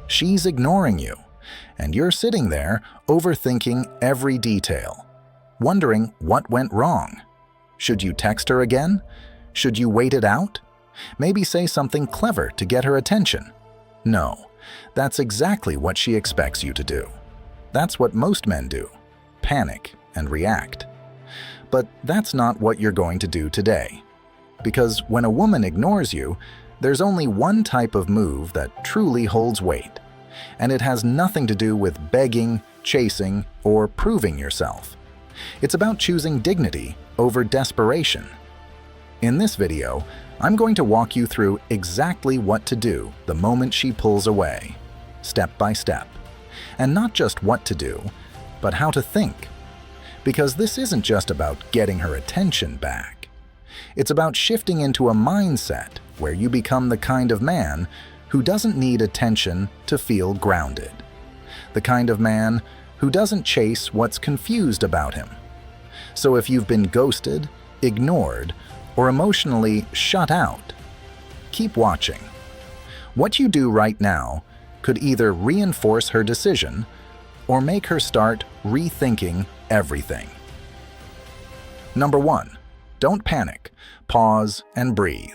She's ignoring you, and you're sitting there overthinking every detail, wondering what went wrong. Should you text her again? Should you wait it out? Maybe say something clever to get her attention? No, that's exactly what she expects you to do. That's what most men do: panic and react. But that's not what you're going to do today. Because when a woman ignores you, there's only one type of move that truly holds weight. And it has nothing to do with begging, chasing, or proving yourself. It's about choosing dignity over desperation. In this video, I'm going to walk you through exactly what to do the moment she pulls away, step by step. And not just what to do, but how to think. Because this isn't just about getting her attention back. It's about shifting into a mindset where you become the kind of man who doesn't need attention to feel grounded. The kind of man who doesn't chase what's confused about him. So if you've been ghosted, ignored, or emotionally shut out, keep watching. What you do right now could either reinforce her decision or make her start rethinking everything. Number 1. Don't panic. Pause and breathe.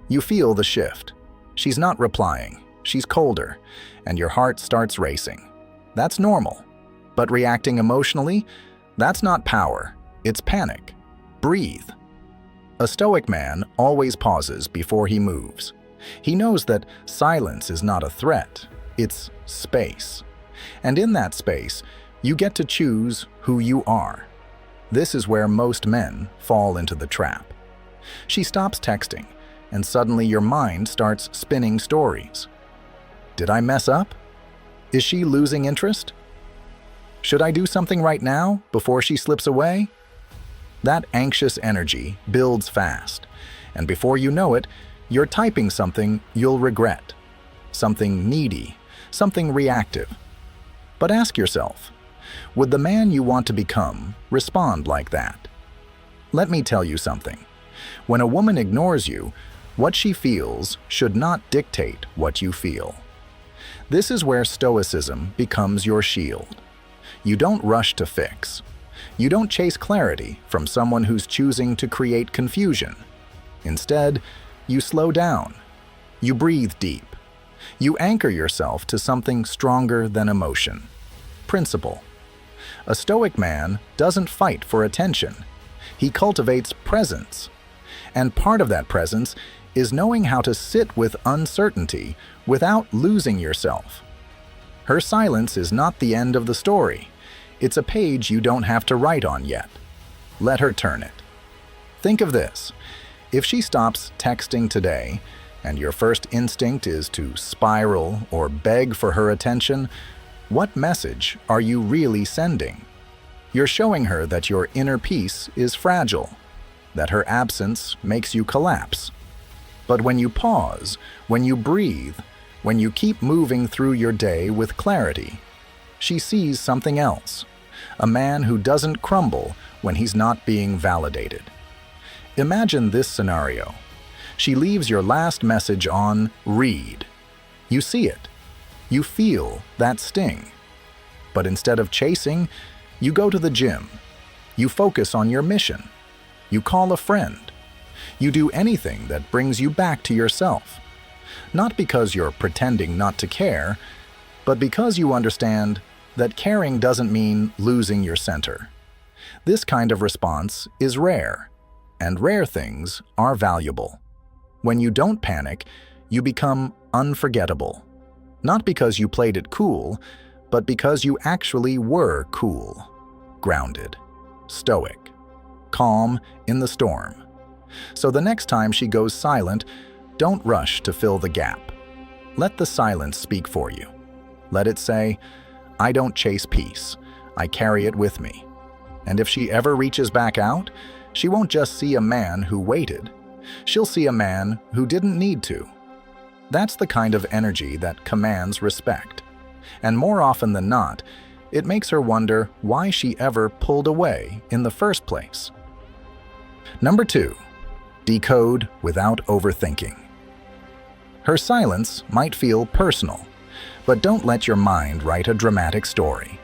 You feel the shift. She's not replying. She's colder, and your heart starts racing. That's normal. But reacting emotionally, that's not power. It's panic. Breathe. A Stoic man always pauses before he moves. He knows that silence is not a threat. It's space. And in that space, you get to choose who you are. This is where most men fall into the trap. She stops texting, and suddenly your mind starts spinning stories. Did I mess up? Is she losing interest? Should I do something right now before she slips away? That anxious energy builds fast, and before you know it, you're typing something you'll regret. Something needy, something reactive. But ask yourself, would the man you want to become respond like that? Let me tell you something. When a woman ignores you, what she feels should not dictate what you feel. This is where Stoicism becomes your shield. You don't rush to fix. You don't chase clarity from someone who's choosing to create confusion. Instead, you slow down. You breathe deep. You anchor yourself to something stronger than emotion. Principle. A Stoic man doesn't fight for attention. He cultivates presence. And part of that presence is knowing how to sit with uncertainty without losing yourself. Her silence is not the end of the story. It's a page you don't have to write on yet. Let her turn it. Think of this. If she stops texting today, and your first instinct is to spiral or beg for her attention, what message are you really sending? You're showing her that your inner peace is fragile, that her absence makes you collapse. But when you pause, when you breathe, when you keep moving through your day with clarity, she sees something else. A man who doesn't crumble when he's not being validated. Imagine this scenario. She leaves your last message on read. You see it. You feel that sting. But instead of chasing, you go to the gym. You focus on your mission. You call a friend. You do anything that brings you back to yourself. Not because you're pretending not to care, but because you understand that caring doesn't mean losing your center. This kind of response is rare, and rare things are valuable. When you don't panic, you become unforgettable. Not because you played it cool, but because you actually were cool, grounded, stoic, calm in the storm. So the next time she goes silent, don't rush to fill the gap. Let the silence speak for you. Let it say, I don't chase peace, I carry it with me. And if she ever reaches back out, she won't just see a man who waited. She'll see a man who didn't need to. That's the kind of energy that commands respect. And more often than not, it makes her wonder why she ever pulled away in the first place. Number 2, decode without overthinking. Her silence might feel personal, But don't let your mind write a dramatic story.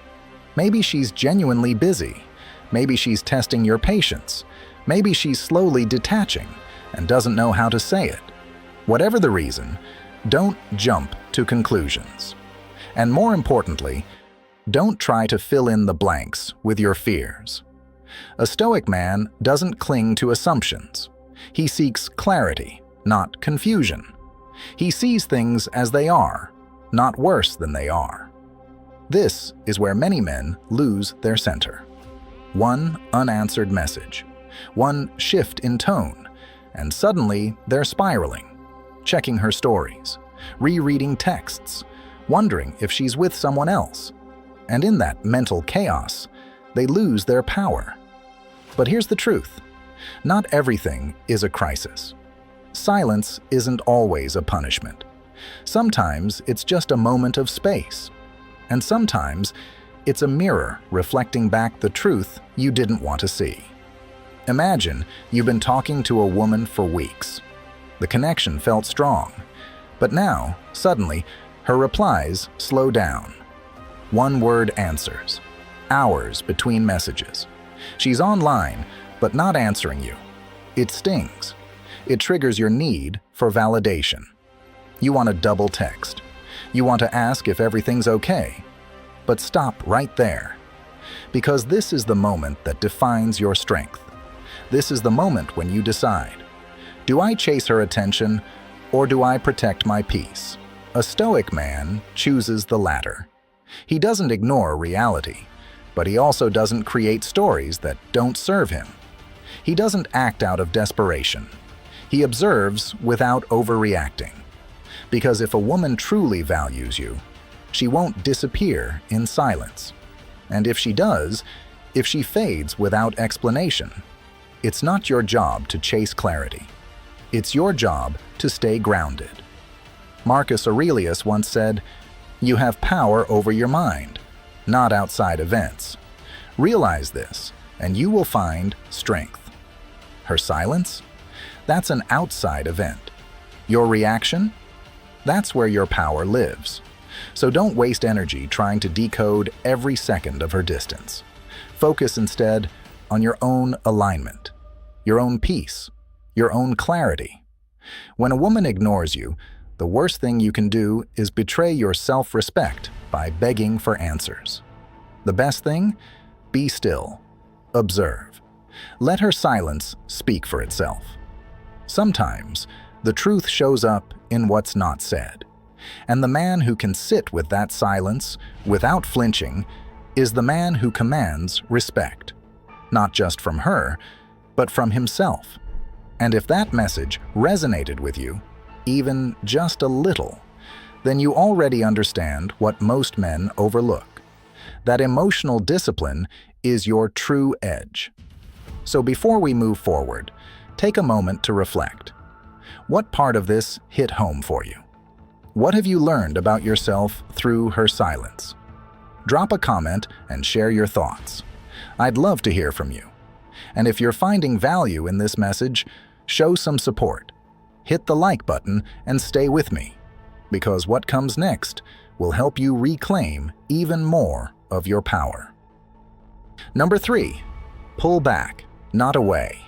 Maybe she's genuinely busy. Maybe she's testing your patience. Maybe she's slowly detaching and doesn't know how to say it. Whatever the reason, don't jump to conclusions. And more importantly, don't try to fill in the blanks with your fears. A Stoic man doesn't cling to assumptions. He seeks clarity, not confusion. He sees things as they are, not worse than they are. This is where many men lose their center. One unanswered message, one shift in tone, and suddenly they're spiraling, checking her stories, rereading texts, wondering if she's with someone else. And in that mental chaos, they lose their power. But here's the truth. Not everything is a crisis. Silence isn't always a punishment. Sometimes it's just a moment of space. And sometimes it's a mirror reflecting back the truth you didn't want to see. Imagine you've been talking to a woman for weeks. The connection felt strong. But now, suddenly, her replies slow down. One-word answers. Hours between messages. She's online, but not answering you. It stings. It triggers your need for validation. You want to double text. You want to ask if everything's okay. But stop right there. Because this is the moment that defines your strength. This is the moment when you decide, do I chase her attention or do I protect my peace? A Stoic man chooses the latter. He doesn't ignore reality, but he also doesn't create stories that don't serve him. He doesn't act out of desperation. He observes without overreacting. Because if a woman truly values you, she won't disappear in silence. And if she does, if she fades without explanation, it's not your job to chase clarity. It's your job to stay grounded. Marcus Aurelius once said, "You have power over your mind, not outside events." Realize this, and you will find strength. Her silence? That's an outside event. Your reaction? That's where your power lives. So don't waste energy trying to decode every second of her distance. Focus instead on your own alignment, your own peace, your own clarity. When a woman ignores you, the worst thing you can do is betray your self-respect by begging for answers. The best thing? Be still. Observe. Let her silence speak for itself. Sometimes, the truth shows up in what's not said. And the man who can sit with that silence without flinching is the man who commands respect, not just from her, but from himself. And if that message resonated with you, even just a little, then you already understand what most men overlook. That emotional discipline is your true edge. So before we move forward, take a moment to reflect. What part of this hit home for you? What have you learned about yourself through her silence? Drop a comment and share your thoughts. I'd love to hear from you. And if you're finding value in this message, show some support. Hit the like button and stay with me, because what comes next will help you reclaim even more of your power. Number 3, pull back, not away.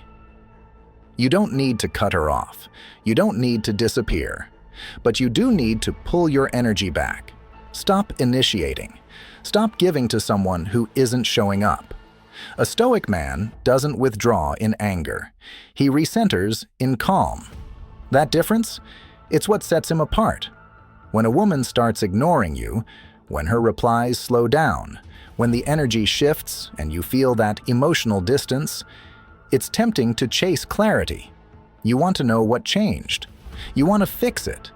You don't need to cut her off. You don't need to disappear. But you do need to pull your energy back. Stop initiating. Stop giving to someone who isn't showing up. A Stoic man doesn't withdraw in anger. He recenters in calm. That difference? It's what sets him apart. When a woman starts ignoring you, when her replies slow down, when the energy shifts and you feel that emotional distance, it's tempting to chase clarity. You want to know what changed. You want to fix it.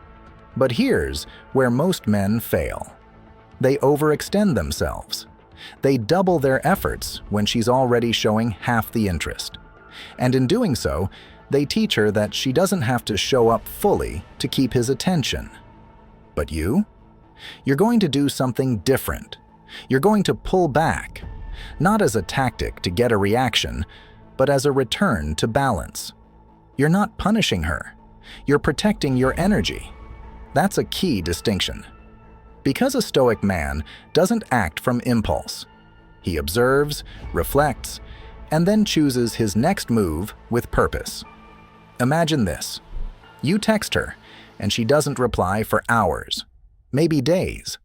But here's where most men fail. They overextend themselves. They double their efforts when she's already showing half the interest. And in doing so, they teach her that she doesn't have to show up fully to keep his attention. But you? You're going to do something different. You're going to pull back, not as a tactic to get a reaction, but as a return to balance. You're not punishing her. You're protecting your energy. That's a key distinction. Because a Stoic man doesn't act from impulse. He observes, reflects, and then chooses his next move with purpose. Imagine this. You text her, and she doesn't reply for hours, maybe days.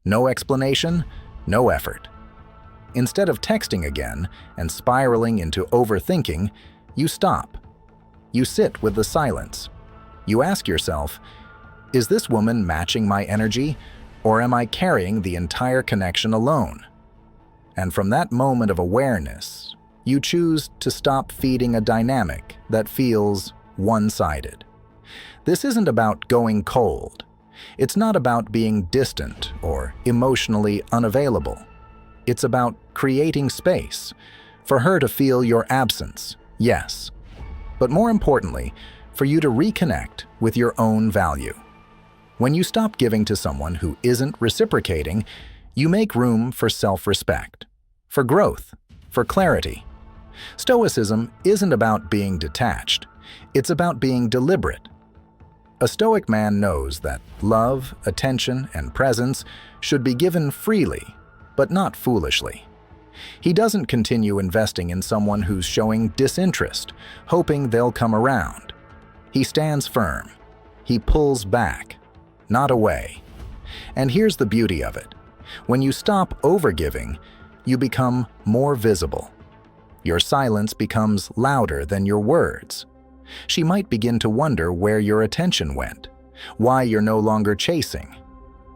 No explanation, no effort. Instead of texting again and spiraling into overthinking, you stop. You sit with the silence. You ask yourself, is this woman matching my energy, or am I carrying the entire connection alone? And from that moment of awareness, you choose to stop feeding a dynamic that feels one-sided. This isn't about going cold. It's not about being distant or emotionally unavailable. It's about creating space for her to feel your absence, yes, but more importantly, for you to reconnect with your own value. When you stop giving to someone who isn't reciprocating, you make room for self-respect, for growth, for clarity. Stoicism isn't about being detached. It's about being deliberate. A Stoic man knows that love, attention, and presence should be given freely, but not foolishly. He doesn't continue investing in someone who's showing disinterest, hoping they'll come around. He stands firm. He pulls back, not away. And here's the beauty of it. When you stop overgiving, you become more visible. Your silence becomes louder than your words. She might begin to wonder where your attention went, why you're no longer chasing.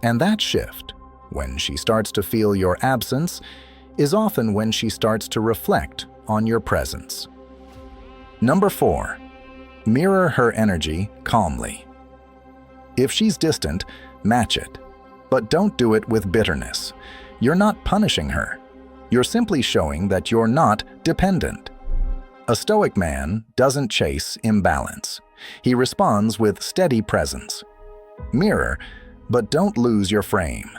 And that shift, when she starts to feel your absence, is often when she starts to reflect on your presence. Number 4, mirror her energy calmly. If she's distant, match it. But don't do it with bitterness. You're not punishing her. You're simply showing that you're not dependent. A Stoic man doesn't chase imbalance. He responds with steady presence. Mirror, but don't lose your frame.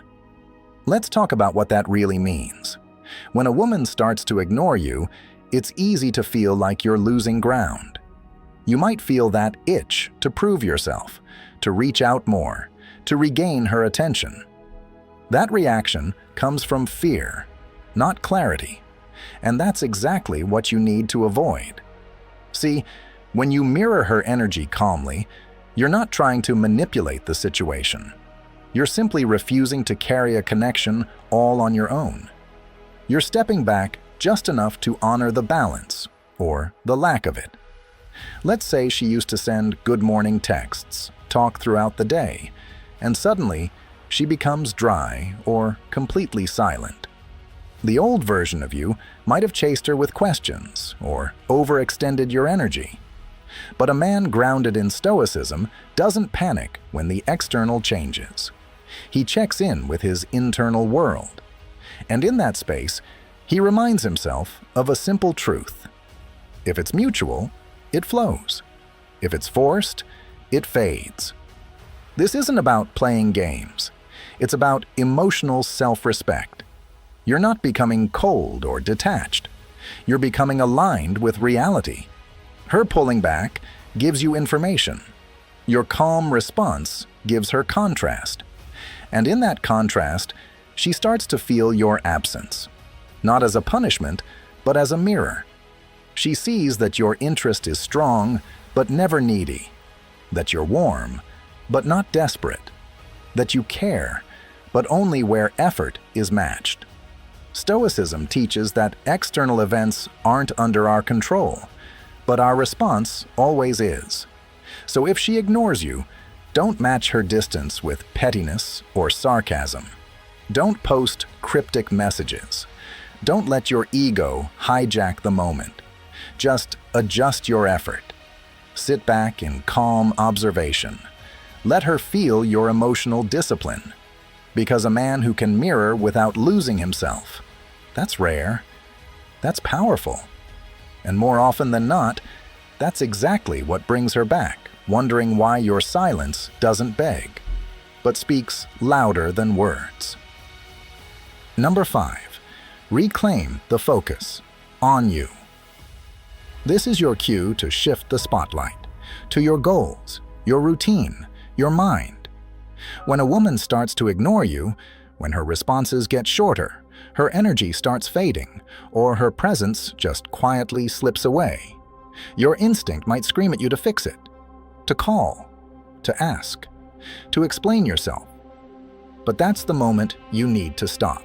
Let's talk about what that really means. When a woman starts to ignore you, it's easy to feel like you're losing ground. You might feel that itch to prove yourself, to reach out more, to regain her attention. That reaction comes from fear, not clarity. And that's exactly what you need to avoid. See, when you mirror her energy calmly, you're not trying to manipulate the situation. You're simply refusing to carry a connection all on your own. You're stepping back just enough to honor the balance, or the lack of it. Let's say she used to send good morning texts, talk throughout the day, and suddenly she becomes dry or completely silent. The old version of you might have chased her with questions or overextended your energy. But a man grounded in Stoicism doesn't panic when the external changes. He checks in with his internal world. And in that space, he reminds himself of a simple truth. If it's mutual, it flows. If it's forced, it fades. This isn't about playing games. It's about emotional self-respect. You're not becoming cold or detached. You're becoming aligned with reality. Her pulling back gives you information. Your calm response gives her contrast. And in that contrast, she starts to feel your absence, not as a punishment, but as a mirror. She sees that your interest is strong, but never needy, that you're warm, but not desperate, that you care, but only where effort is matched. Stoicism teaches that external events aren't under our control, but our response always is. So if she ignores you, don't match her distance with pettiness or sarcasm. Don't post cryptic messages. Don't let your ego hijack the moment. Just adjust your effort. Sit back in calm observation. Let her feel your emotional discipline. Because a man who can mirror without losing himself, that's rare. That's powerful. And more often than not, that's exactly what brings her back, wondering why your silence doesn't beg, but speaks louder than words. Number 5, reclaim the focus on you. This is your cue to shift the spotlight to your goals, your routine, your mind. When a woman starts to ignore you, when her responses get shorter, her energy starts fading, or her presence just quietly slips away, your instinct might scream at you to fix it, to call, to ask, to explain yourself. But that's the moment you need to stop.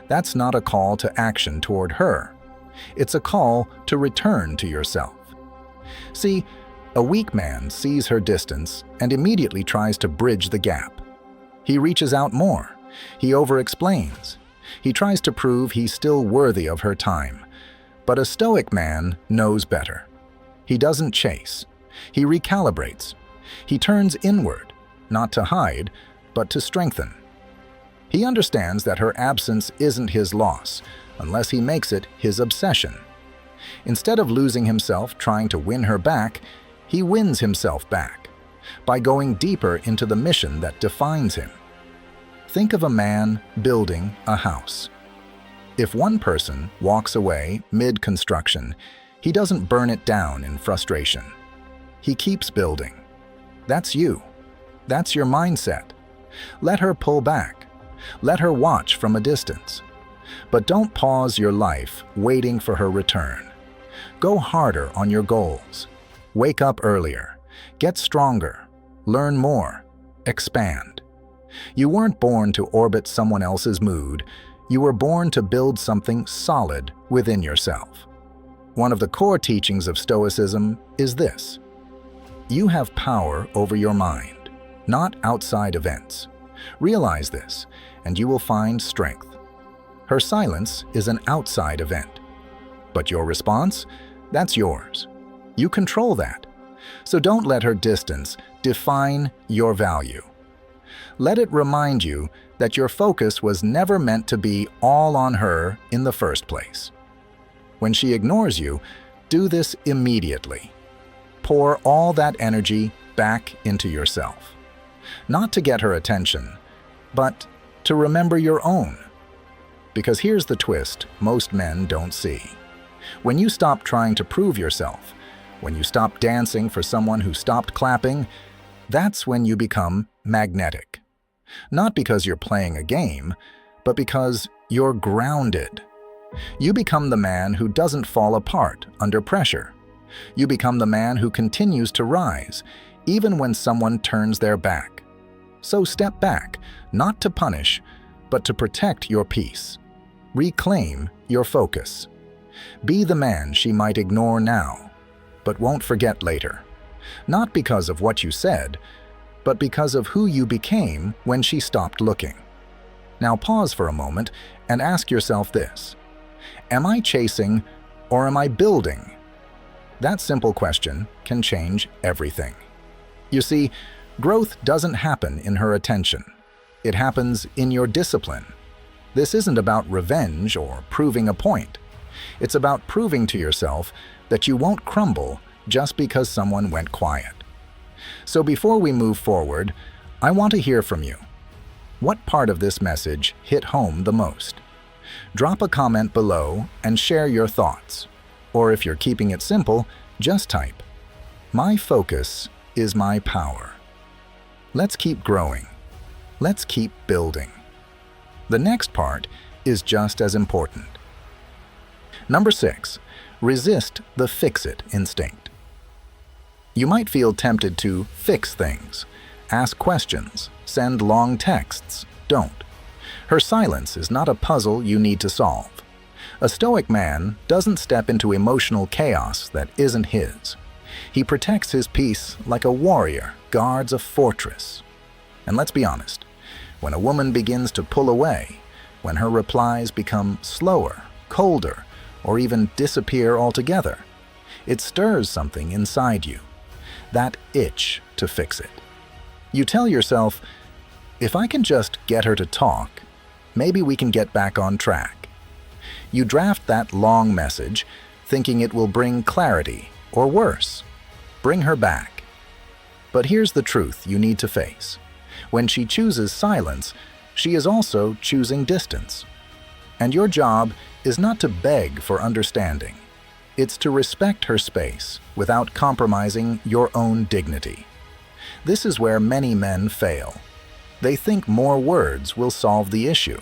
That's not a call to action toward her. It's a call to return to yourself. See, a weak man sees her distance and immediately tries to bridge the gap. He reaches out more. He over-explains. He tries to prove he's still worthy of her time. But a Stoic man knows better. He doesn't chase. He recalibrates. He turns inward, not to hide, but to strengthen. He understands that her absence isn't his loss, unless he makes it his obsession. Instead of losing himself trying to win her back, he wins himself back by going deeper into the mission that defines him. Think of a man building a house. If one person walks away mid-construction, he doesn't burn it down in frustration. He keeps building. That's you. That's your mindset. Let her pull back. Let her watch from a distance. But don't pause your life waiting for her return. Go harder on your goals. Wake up earlier. Get stronger. Learn more. Expand. You weren't born to orbit someone else's mood. You were born to build something solid within yourself. One of the core teachings of Stoicism is this: you have power over your mind, not outside events. Realize this, and you will find strength. Her silence is an outside event. But your response? That's yours. You control that. So don't let her distance define your value. Let it remind you that your focus was never meant to be all on her in the first place. When she ignores you, do this immediately. Pour all that energy back into yourself. Not to get her attention, but to remember your own. Because here's the twist most men don't see. When you stop trying to prove yourself, when you stop dancing for someone who stopped clapping, that's when you become magnetic. Not because you're playing a game, but because you're grounded. You become the man who doesn't fall apart under pressure. You become the man who continues to rise, even when someone turns their back. So step back, not to punish, but to protect your peace. Reclaim your focus. Be the man she might ignore now, but won't forget later. Not because of what you said, but because of who you became when she stopped looking. Now pause for a moment and ask yourself this: am I chasing or am I building? That simple question can change everything. You see, growth doesn't happen in her attention. It happens in your discipline. This isn't about revenge or proving a point. It's about proving to yourself that you won't crumble just because someone went quiet. So before we move forward, I want to hear from you. What part of this message hit home the most? Drop a comment below and share your thoughts. Or if you're keeping it simple, just type, "My focus is my power." Let's keep growing. Let's keep building. The next part is just as important. Number 6, resist the fix-it instinct. You might feel tempted to fix things, ask questions, send long texts. Don't. Her silence is not a puzzle you need to solve. A Stoic man doesn't step into emotional chaos that isn't his. He protects his peace like a warrior guards a fortress. And let's be honest, when a woman begins to pull away, when her replies become slower, colder, or even disappear altogether, it stirs something inside you, that itch to fix it. You tell yourself, if I can just get her to talk, maybe we can get back on track. You draft that long message, thinking it will bring clarity, or worse, bring her back. But here's the truth you need to face. When she chooses silence, she is also choosing distance. And your job is not to beg for understanding. It's to respect her space without compromising your own dignity. This is where many men fail. They think more words will solve the issue.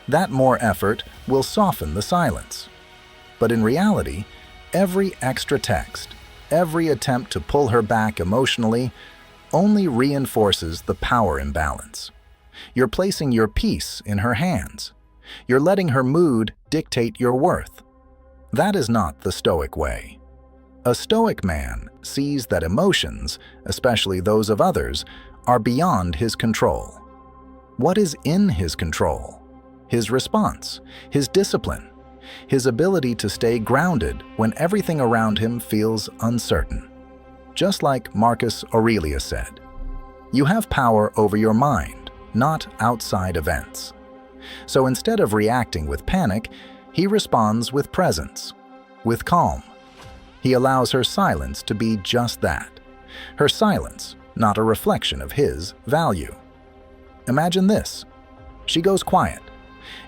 That more effort will soften the silence. But in reality, every extra text, every attempt to pull her back emotionally, only reinforces the power imbalance. You're placing your peace in her hands. You're letting her mood dictate your worth. That is not the Stoic way. A Stoic man sees that emotions, especially those of others, are beyond his control. What is in his control? His response, his discipline, his ability to stay grounded when everything around him feels uncertain. Just like Marcus Aurelius said, "You have power over your mind, not outside events." So instead of reacting with panic, he responds with presence, with calm. He allows her silence to be just that. Her silence, not a reflection of his value. Imagine this. She goes quiet.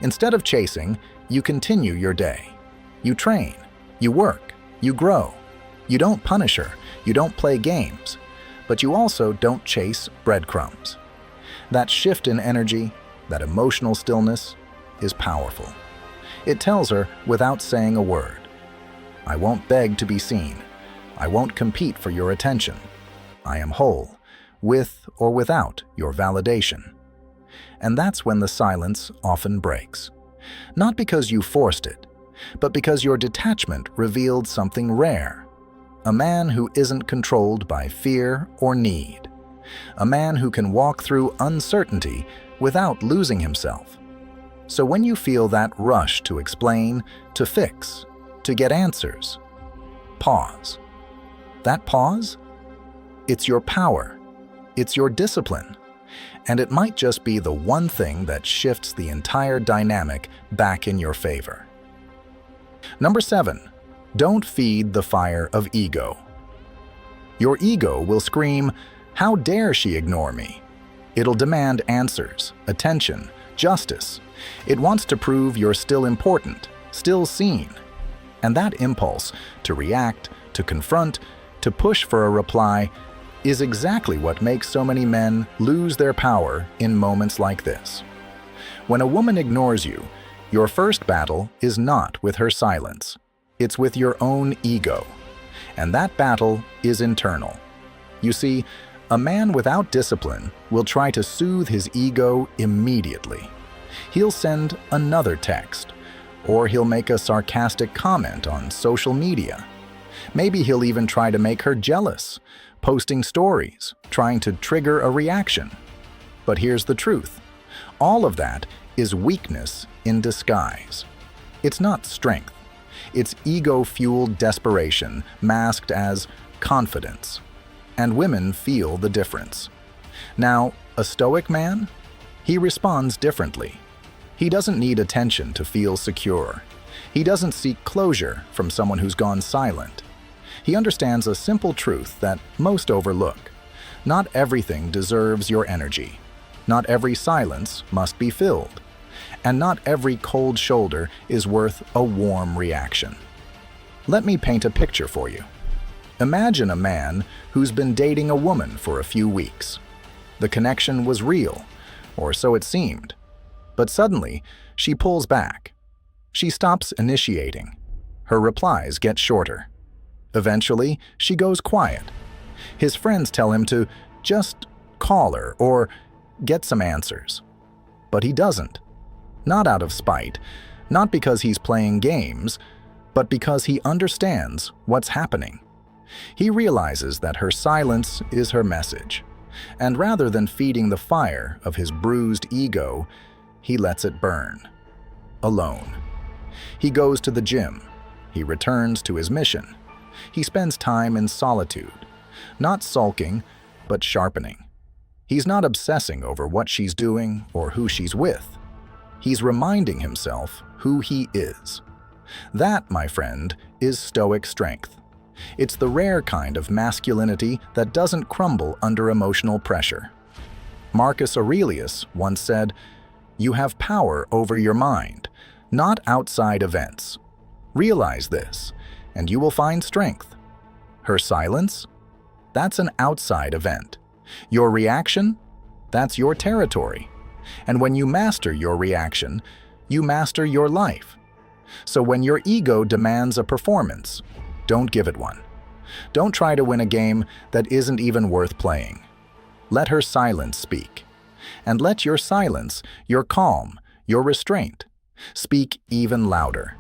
Instead of chasing, you continue your day. You train, you work, you grow. You don't punish her, you don't play games, but you also don't chase breadcrumbs. That shift in energy, that emotional stillness, is powerful. It tells her without saying a word, "I won't beg to be seen. I won't compete for your attention. I am whole, with or without your validation." And that's when the silence often breaks. Not because you forced it, but because your detachment revealed something rare. A man who isn't controlled by fear or need. A man who can walk through uncertainty without losing himself. So when you feel that rush to explain, to fix, to get answers, pause. That pause? It's your power. It's your discipline. And it might just be the one thing that shifts the entire dynamic back in your favor. Number 7, don't feed the fire of ego. Your ego will scream, "How dare she ignore me?" It'll demand answers, attention, justice. It wants to prove you're still important, still seen. And that impulse to react, to confront, to push for a reply is exactly what makes so many men lose their power in moments like this. When a woman ignores you, your first battle is not with her silence. It's with your own ego. And that battle is internal. You see, a man without discipline will try to soothe his ego immediately. He'll send another text, or he'll make a sarcastic comment on social media. Maybe he'll even try to make her jealous, posting stories, trying to trigger a reaction. But here's the truth. All of that is weakness in disguise. It's not strength. It's ego-fueled desperation masked as confidence. And women feel the difference. Now, a Stoic man? He responds differently. He doesn't need attention to feel secure. He doesn't seek closure from someone who's gone silent. He understands a simple truth that most overlook. Not everything deserves your energy. Not every silence must be filled. And not every cold shoulder is worth a warm reaction. Let me paint a picture for you. Imagine a man who's been dating a woman for a few weeks. The connection was real, or so it seemed. But suddenly, she pulls back. She stops initiating. Her replies get shorter. Eventually, she goes quiet. His friends tell him to just call her or get some answers. But he doesn't. Not out of spite, not because he's playing games, but because he understands what's happening. He realizes that her silence is her message, and rather than feeding the fire of his bruised ego, he lets it burn. Alone. He goes to the gym. He returns to his mission. He spends time in solitude, not sulking, but sharpening. He's not obsessing over what she's doing or who she's with. He's reminding himself who he is. That, my friend, is Stoic strength. It's the rare kind of masculinity that doesn't crumble under emotional pressure. Marcus Aurelius once said, "You have power over your mind, not outside events. Realize this, and you will find strength." Her silence? That's an outside event. Your reaction? That's your territory. And when you master your reaction, you master your life. So when your ego demands a performance, don't give it one. Don't try to win a game that isn't even worth playing. Let her silence speak. And let your silence, your calm, your restraint, speak even louder.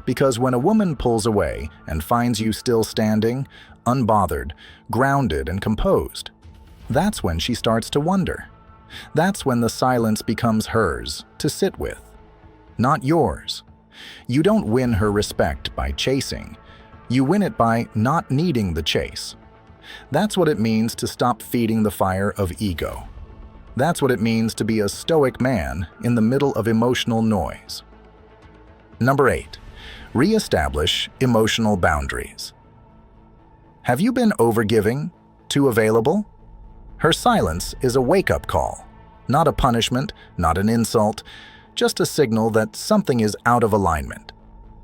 Because when a woman pulls away and finds you still standing, unbothered, grounded, and composed, that's when she starts to wonder. That's when the silence becomes hers to sit with, not yours. You don't win her respect by chasing. You win it by not needing the chase. That's what it means to stop feeding the fire of ego. That's what it means to be a stoic man in the middle of emotional noise. Number 8. Reestablish emotional boundaries. Have you been overgiving? Too available? Her silence is a wake-up call, not a punishment, not an insult, just a signal that something is out of alignment.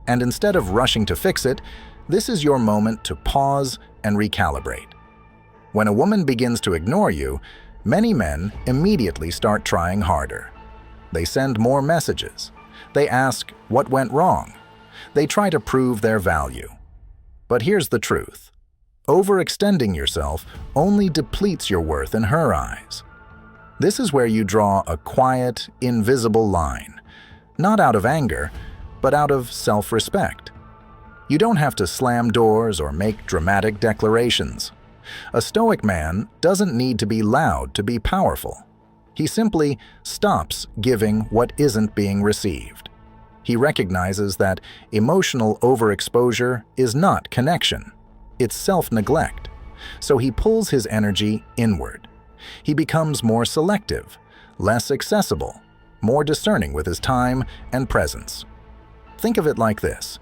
And instead of rushing to fix it, this is your moment to pause and recalibrate. When a woman begins to ignore you, many men immediately start trying harder. They send more messages. They ask what went wrong. They try to prove their value. But here's the truth. Overextending yourself only depletes your worth in her eyes. This is where you draw a quiet, invisible line, not out of anger, but out of self-respect. You don't have to slam doors or make dramatic declarations. A stoic man doesn't need to be loud to be powerful. He simply stops giving what isn't being received. He recognizes that emotional overexposure is not connection. It's self-neglect. So he pulls his energy inward. He becomes more selective, less accessible, more discerning with his time and presence. Think of it like this.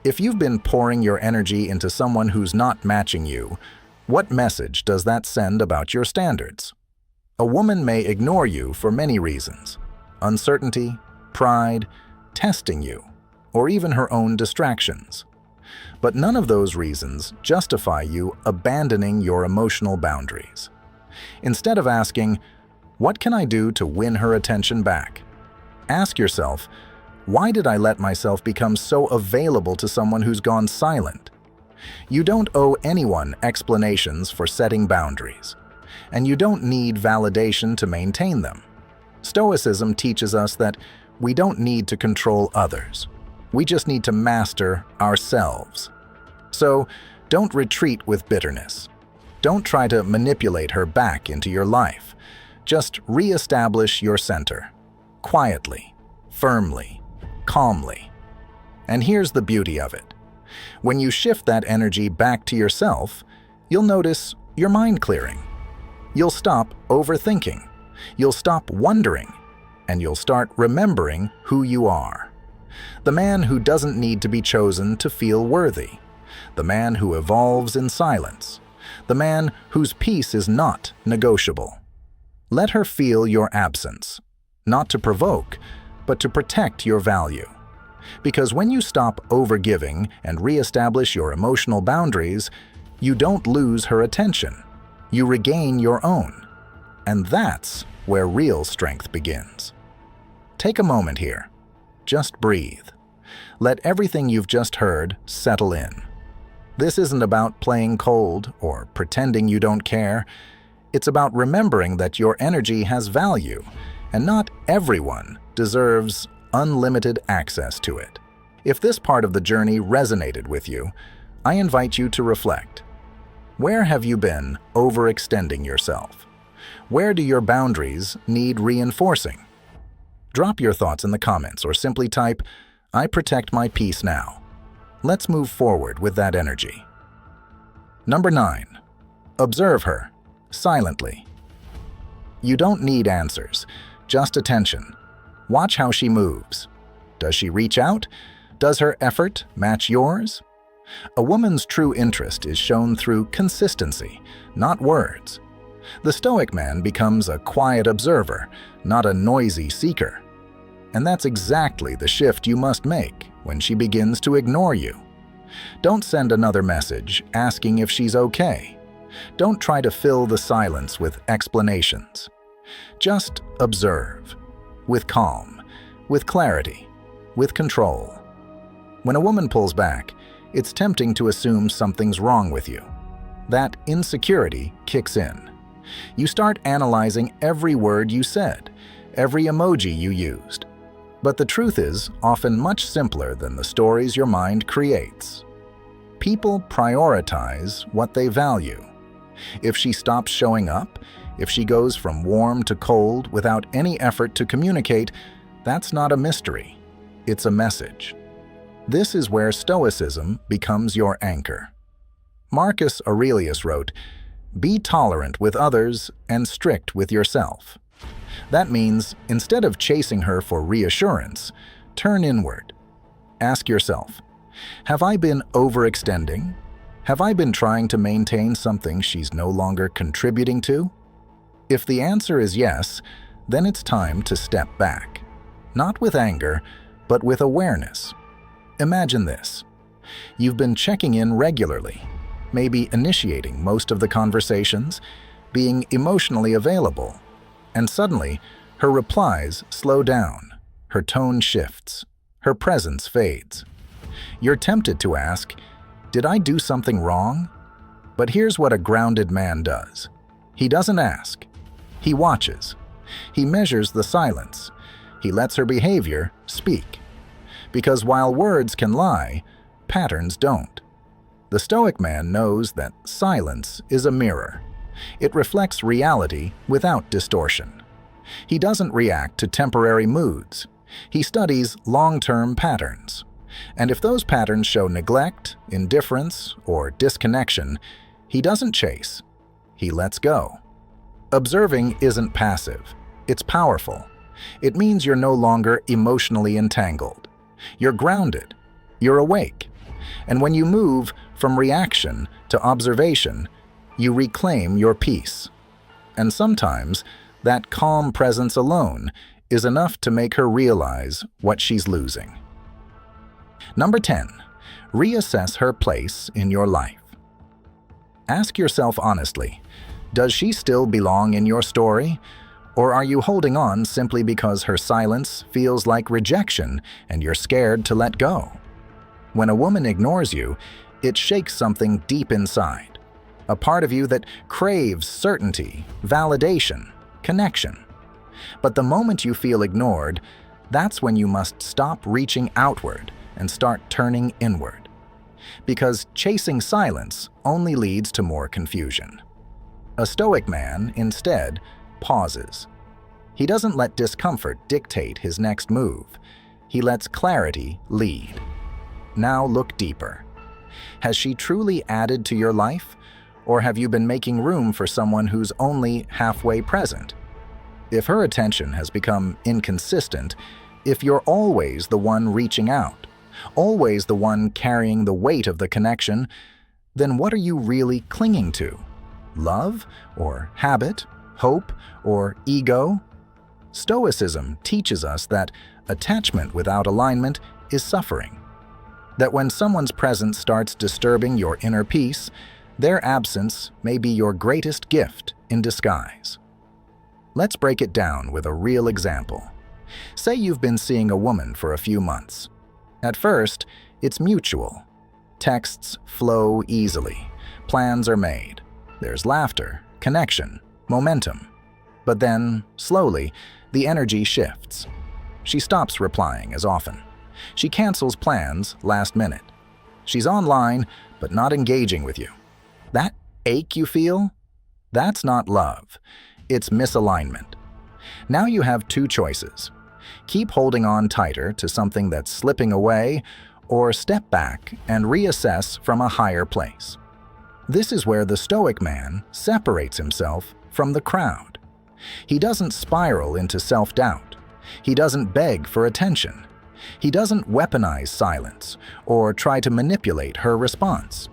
If you've been pouring your energy into someone who's not matching you, what message does that send about your standards? A woman may ignore you for many reasons: uncertainty, pride, testing you, or even her own distractions. But none of those reasons justify you abandoning your emotional boundaries. Instead of asking, "What can I do to win her attention back?" ask yourself, "Why did I let myself become so available to someone who's gone silent?" You don't owe anyone explanations for setting boundaries, and you don't need validation to maintain them. Stoicism teaches us that we don't need to control others. We just need to master ourselves. So, don't retreat with bitterness. Don't try to manipulate her back into your life. Just reestablish your center, quietly, firmly, calmly. And here's the beauty of it. When you shift that energy back to yourself, you'll notice your mind clearing. You'll stop overthinking. You'll stop wondering. And you'll start remembering who you are. The man who doesn't need to be chosen to feel worthy. The man who evolves in silence. The man whose peace is not negotiable. Let her feel your absence, not to provoke, but to protect your value. Because when you stop overgiving and reestablish your emotional boundaries, you don't lose her attention. You regain your own. And that's where real strength begins. Take a moment here. Just breathe. Let everything you've just heard settle in. This isn't about playing cold or pretending you don't care. It's about remembering that your energy has value, and not everyone deserves unlimited access to it. If this part of the journey resonated with you, I invite you to reflect. Where have you been overextending yourself? Where do your boundaries need reinforcing? Drop your thoughts in the comments or simply type, "I protect my peace now." Let's move forward with that energy. Number 9. Observe her, silently. You don't need answers, just attention. Watch how she moves. Does she reach out? Does her effort match yours? A woman's true interest is shown through consistency, not words. The stoic man becomes a quiet observer, not a noisy seeker. And that's exactly the shift you must make when she begins to ignore you. Don't send another message asking if she's okay. Don't try to fill the silence with explanations. Just observe, with calm, with clarity, with control. When a woman pulls back, it's tempting to assume something's wrong with you. That insecurity kicks in. You start analyzing every word you said, every emoji you used. But the truth is often much simpler than the stories your mind creates. People prioritize what they value. If she stops showing up, if she goes from warm to cold without any effort to communicate, that's not a mystery. It's a message. This is where Stoicism becomes your anchor. Marcus Aurelius wrote, "Be tolerant with others and strict with yourself." That means, instead of chasing her for reassurance, turn inward. Ask yourself, have I been overextending? Have I been trying to maintain something she's no longer contributing to? If the answer is yes, then it's time to step back. Not with anger, but with awareness. Imagine this. You've been checking in regularly, maybe initiating most of the conversations, being emotionally available, and suddenly, her replies slow down, her tone shifts, her presence fades. You're tempted to ask, did I do something wrong? But here's what a grounded man does. He doesn't ask. He watches. He measures the silence. He lets her behavior speak. Because while words can lie, patterns don't. The Stoic man knows that silence is a mirror. It reflects reality without distortion. He doesn't react to temporary moods. He studies long-term patterns. And if those patterns show neglect, indifference, or disconnection, he doesn't chase. He lets go. Observing isn't passive. It's powerful. It means you're no longer emotionally entangled. You're grounded. You're awake. And when you move from reaction to observation, you reclaim your peace. And sometimes, that calm presence alone is enough to make her realize what she's losing. Number 10. Reassess her place in your life. Ask yourself honestly, does she still belong in your story? Or are you holding on simply because her silence feels like rejection and you're scared to let go? When a woman ignores you, it shakes something deep inside. A part of you that craves certainty, validation, connection. But the moment you feel ignored, that's when you must stop reaching outward and start turning inward. Because chasing silence only leads to more confusion. A Stoic man, instead, pauses. He doesn't let discomfort dictate his next move. He lets clarity lead. Now look deeper. Has she truly added to your life? Or have you been making room for someone who's only halfway present? If her attention has become inconsistent, if you're always the one reaching out, always the one carrying the weight of the connection, then what are you really clinging to? Love? Or habit? Hope? Or ego? Stoicism teaches us that attachment without alignment is suffering. That when someone's presence starts disturbing your inner peace, their absence may be your greatest gift in disguise. Let's break it down with a real example. Say you've been seeing a woman for a few months. At first, it's mutual. Texts flow easily. Plans are made. There's laughter, connection, momentum. But then, slowly, the energy shifts. She stops replying as often. She cancels plans last minute. She's online, but not engaging with you. That ache you feel? That's not love. It's misalignment. Now you have two choices. Keep holding on tighter to something that's slipping away, or step back and reassess from a higher place. This is where the Stoic man separates himself from the crowd. He doesn't spiral into self-doubt. He doesn't beg for attention. He doesn't weaponize silence or try to manipulate her response.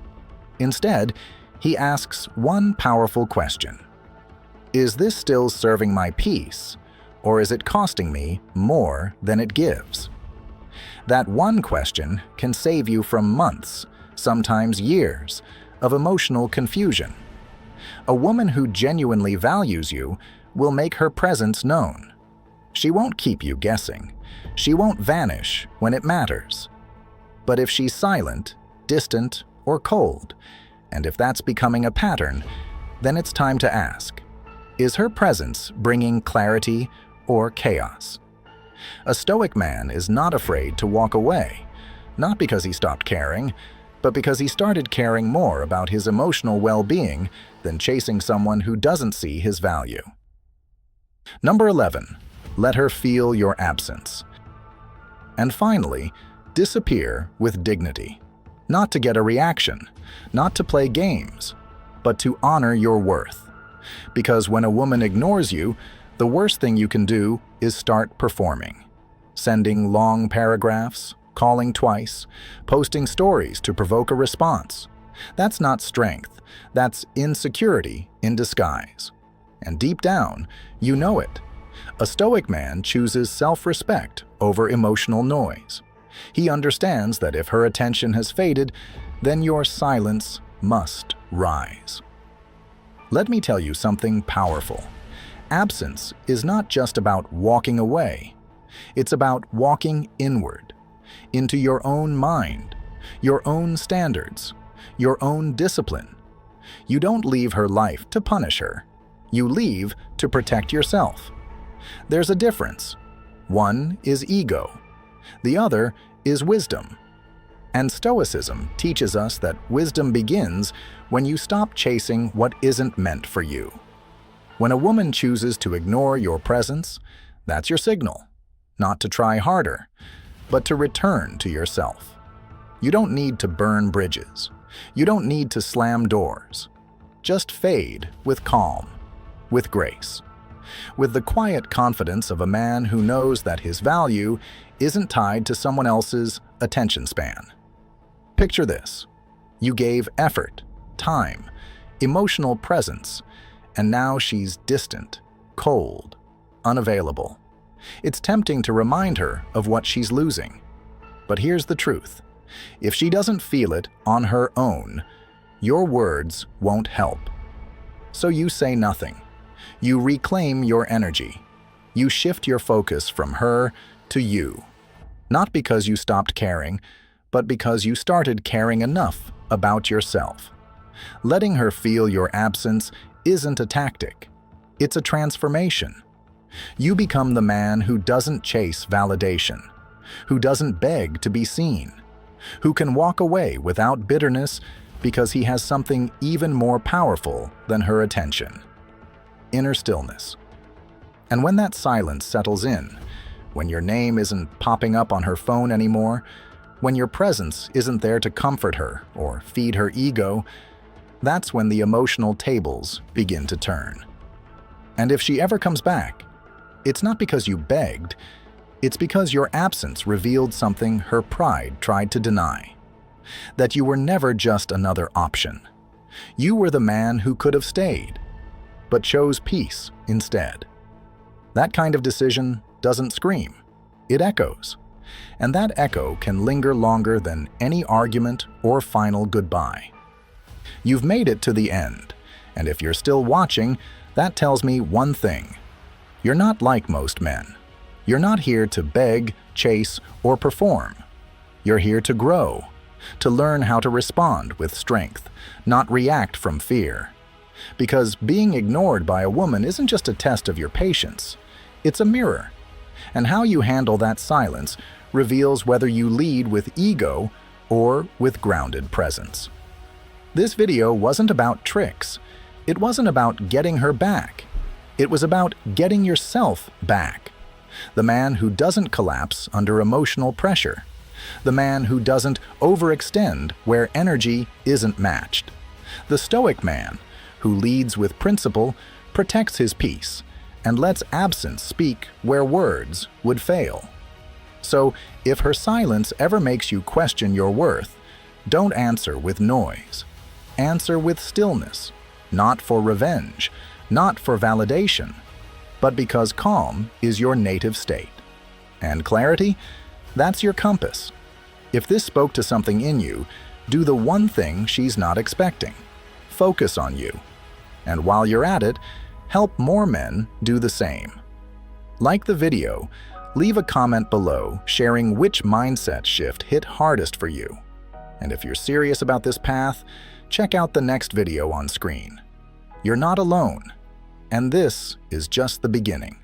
Instead, he asks one powerful question. Is this still serving my peace, or is it costing me more than it gives? That one question can save you from months, sometimes years, of emotional confusion. A woman who genuinely values you will make her presence known. She won't keep you guessing. She won't vanish when it matters. But if she's silent, distant, or cold, and if that's becoming a pattern, then it's time to ask, is her presence bringing clarity or chaos? A Stoic man is not afraid to walk away, not because he stopped caring, but because he started caring more about his emotional well-being than chasing someone who doesn't see his value. Number 11, let her feel your absence. And finally, disappear with dignity. Not to get a reaction, not to play games, but to honor your worth. Because when a woman ignores you, the worst thing you can do is start performing. Sending long paragraphs, calling twice, posting stories to provoke a response. That's not strength, that's insecurity in disguise. And deep down, you know it. A Stoic man chooses self-respect over emotional noise. He understands that if her attention has faded, then your silence must rise. Let me tell you something powerful. Absence is not just about walking away. It's about walking inward, into your own mind, your own standards, your own discipline. You don't leave her life to punish her. You leave to protect yourself. There's a difference. One is ego. The other is wisdom. And Stoicism teaches us that wisdom begins when you stop chasing what isn't meant for you. When a woman chooses to ignore your presence, that's your signal. Not to try harder, but to return to yourself. You don't need to burn bridges. You don't need to slam doors. Just fade with calm, with grace, with the quiet confidence of a man who knows that his value isn't tied to someone else's attention span. Picture this. You gave effort, time, emotional presence, and now she's distant, cold, unavailable. It's tempting to remind her of what she's losing. But here's the truth. If she doesn't feel it on her own, your words won't help. So you say nothing. You reclaim your energy. You shift your focus from her to you. Not because you stopped caring, but because you started caring enough about yourself. Letting her feel your absence isn't a tactic. It's a transformation. You become the man who doesn't chase validation, who doesn't beg to be seen, who can walk away without bitterness because he has something even more powerful than her attention: inner stillness. And when that silence settles in, when your name isn't popping up on her phone anymore, when your presence isn't there to comfort her or feed her ego, that's when the emotional tables begin to turn. And if she ever comes back, it's not because you begged, it's because your absence revealed something her pride tried to deny. That you were never just another option. You were the man who could have stayed, but chose peace instead. That kind of decision doesn't scream, it echoes. And that echo can linger longer than any argument or final goodbye. You've made it to the end, and if you're still watching, that tells me one thing. You're not like most men. You're not here to beg, chase, or perform. You're here to grow, to learn how to respond with strength, not react from fear. Because being ignored by a woman isn't just a test of your patience, it's a mirror. And how you handle that silence reveals whether you lead with ego or with grounded presence. This video wasn't about tricks. It wasn't about getting her back. It was about getting yourself back. The man who doesn't collapse under emotional pressure. The man who doesn't overextend where energy isn't matched. The Stoic man who leads with principle, protects his peace, and lets absence speak where words would fail. So, if her silence ever makes you question your worth, don't answer with noise. Answer with stillness, not for revenge, not for validation, but because calm is your native state. And clarity? That's your compass. If this spoke to something in you, do the one thing she's not expecting. Focus on you. And while you're at it, Help more men do the same. Like the video, leave a comment below sharing which mindset shift hit hardest for you. And if you're serious about this path, check out the next video on screen. You're not alone, and this is just the beginning.